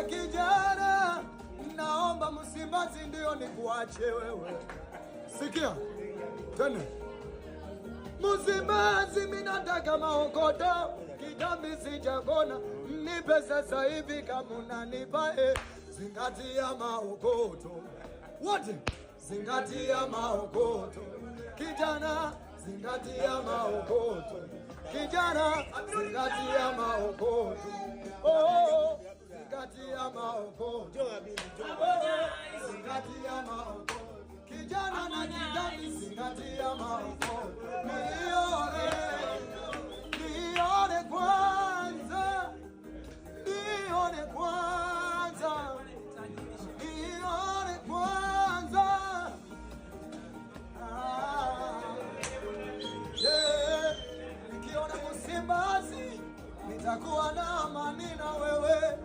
kijana, naomba Msimbazi ndio nikuache wewe. Sikia tena, Msimbazi mimi nataka maokoto, kitambi sijakona, nipe sasa hivi kama unanipa. Zingatia maokoto wote, zingatia maokoto kijana, zingatia maokoto kijana, zingatia maokoto. Oh, zingatia maokoto, zingatia maokoto kijana na kijana, zingatia maokoto. Nione kwanza, nione kwanza, nione kwanza. Yeah. Nikiona Msimbazi nitakuwa na amani na wewe.